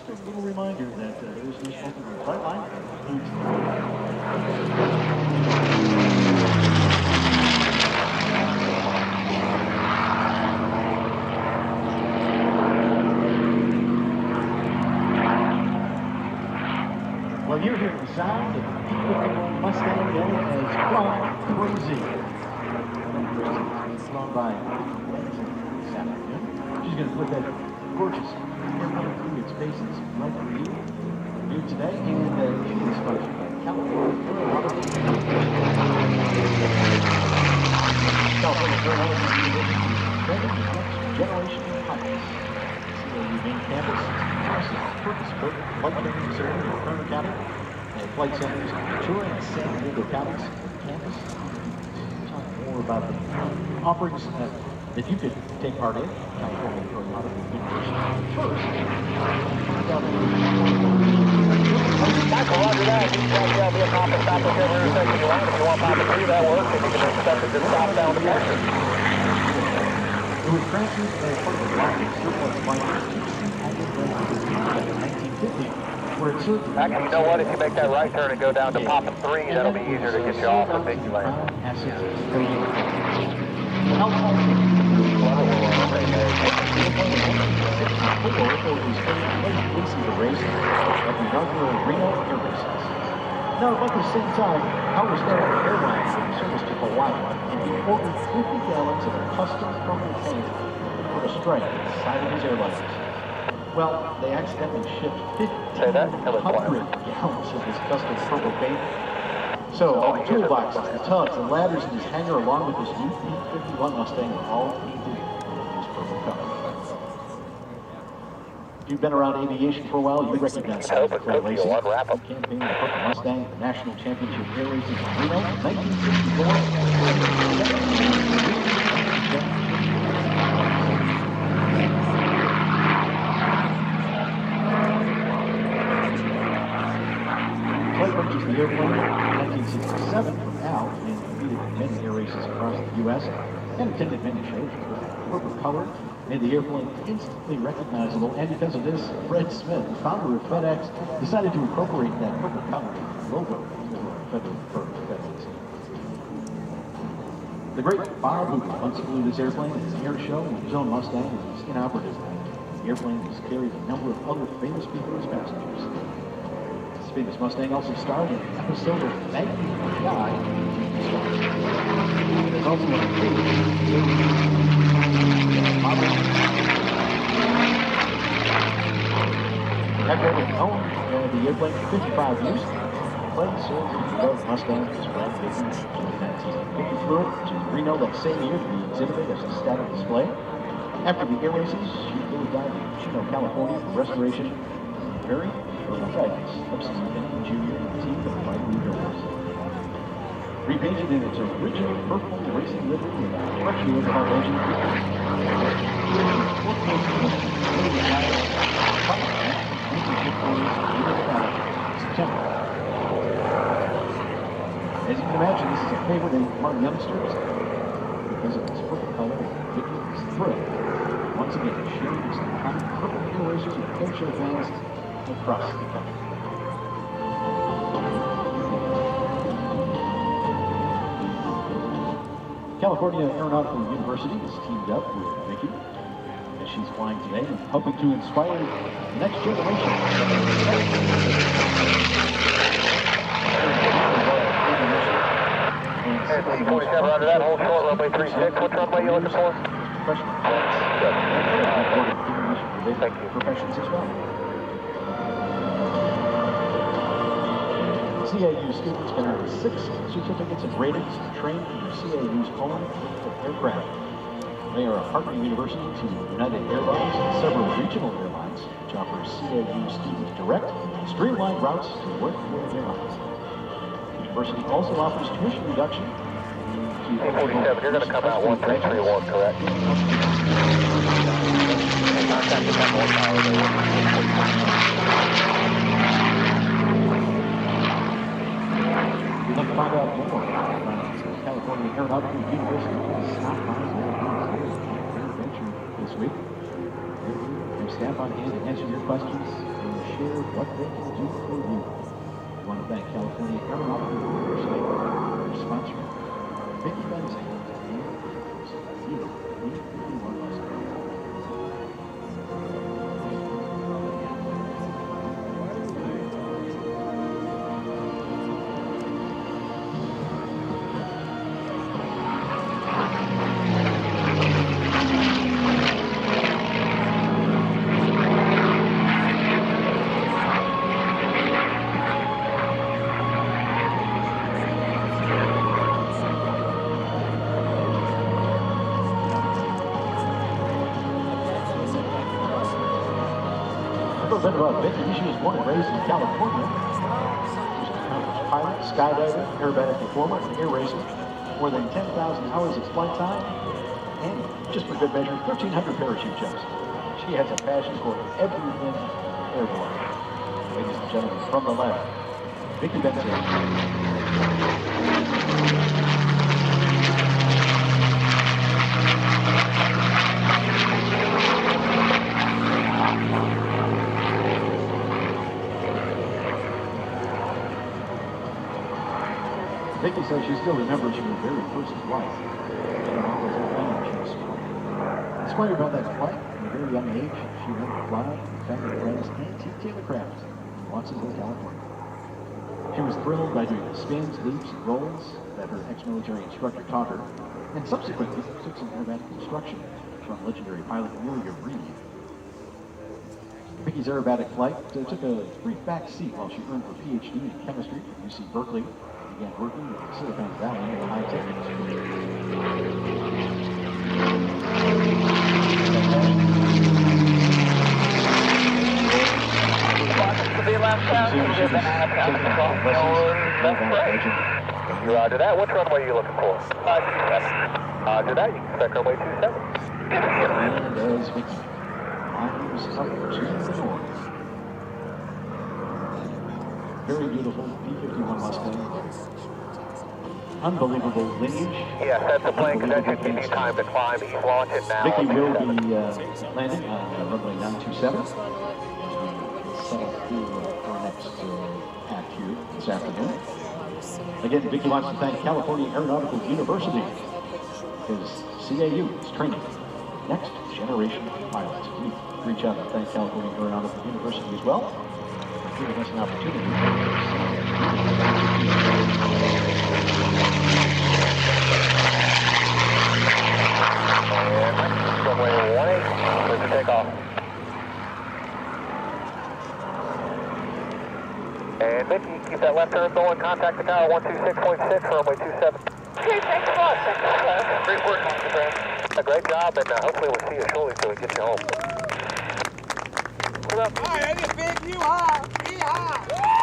a little reminder that there is no smoking on the flight line. Well, you're hearing the sound of the P-51D Mustang known as Plum Crazy. It's flown by this afternoon. She's going to put that gorgeous airplane through its paces right for you here today, and she is sponsored by California generation pilots. CAU main campus, purpose-built flight training facility in Kern County, and flight centers in Ventura and San Diego counties campus. Talk more about the offerings that you could take part in. California Aeronautical University. First, Michael, roger that. You can be a Papa stop up here where you're you want. If you want Papa 3, that works. If you can expect it to stop down the country. It was transferred as part of the rocket surplus flight in 1950, where it served. Actually, you know what? If you make that right turn and go down to Papa 3, that'll be easier to get you off and make you land. Now, about the same time, Howard Airlines in service to Hawaii and he ordered 50 gallons of a custom purple paint for a strike inside of his airlines. Well, they accidentally shipped 1,500 gallons of this custom purple paint. So, all the toolboxes, the tubs, the ladders in his hangar, along with his new P-51 Mustang, are all painted in this purple color. If you've been around aviation for a while, you recognize the campaign of the Purple Mustang, the National Championship Air Races in Reno, 1964. Flight purchased the airplane in 1967 from Al and competed in many air races across the U.S. and attended many shows. Purple color made the airplane instantly recognizable, and because of this, Fred Smith, the founder of FedEx, decided to incorporate that purple color logo into federal FedEx. The great Bob, who once flew this airplane at an air show with his own Mustang, was inoperative. The airplane has carried a number of other famous people as passengers. This famous Mustang also starred in an episode of Maggie Guy. There's also a after having owned the airplane for 55 years, the plane served as the Mustang was brand new in 1950. Flew it to Reno that same year to be exhibited as a static display. After the air races, she flew down to Chino, California for restoration. Very purple guidance of Steve Benning Jr. and the team of Flight Airways. Repainted in its original purple racing livery with a fresh new engine. September. As you can imagine, this is a favorite among youngsters because of its purple color. Vicky is thrilled once again sharing this iconic purple air racers with airshow fans across the country. California Aeronautical University is teamed up with Vicky as she's flying today and hoping to inspire the next generation. P-47 under that, hold short, runway 36. What runway are you looking for? Thank you. Professions as well. CAU students can earn 6 certificates and ratings to train under CAU's own aircraft. They are a partner university to United Airlines and several regional airlines, which offers CAU students direct, streamlined routes to work with airlines. The university also offers tuition reduction. P-47, you're going to come out 1331, correct? Contact the Temple Tower. We'd like to find out more about California Aeronautical University. Stop by AirVenture this week. We have staff on hand to answer your questions. care what they can do for you. We want to thank California Aeronautical University for sponsoring Vicky Benzing and the P-51D Mustang. A little bit about Vicky. She was born and raised in California. She's an accomplished pilot, skydiver, aerobatic performer, and air racer. More than 10,000 hours of flight time, and just for good measure, 1,300 parachute jumps. She has a passion for everything airborne. Ladies and gentlemen, from the left, Vicky Benzing. Vicky says she still remembers her very first flight. Inspired by that flight, at a very young age, she learned to fly with family friends and teach tailorcraft in Watsonville, California. She was thrilled by doing the spins, loops, and rolls that her ex-military instructor taught her, and subsequently took some aerobatic instruction from legendary pilot Amelia Reed. Vicky's aerobatic flight took a brief back seat while she earned her PhD in chemistry from UC Berkeley. Began working with the Silicon Valley in the high-tech industry. Roger that. Which runway are you looking for? 27. Roger that. You can expect runway 27. And as Vicky climbs up to the north. Very beautiful P-51 Mustang. Unbelievable lineage. Yes, that's the plane because that should give you time to climb. He's launching now. Vicky will be landing on runway 927. Set up for our next act here this afternoon. Again, Vicky wants to thank California Aeronautical University because CAU is training next generation pilots. We reach out and thank California Aeronautical University as well. Giving us an opportunity. And runway 18, clear for takeoff. And Vicky, keep that left turn going. Contact the tower 126.6 for runway 27. Okay, thanks a lot. Great work, Mr. Brown. A great job, and hopefully we'll see you shortly so we get you home. All right, big, you high, be high.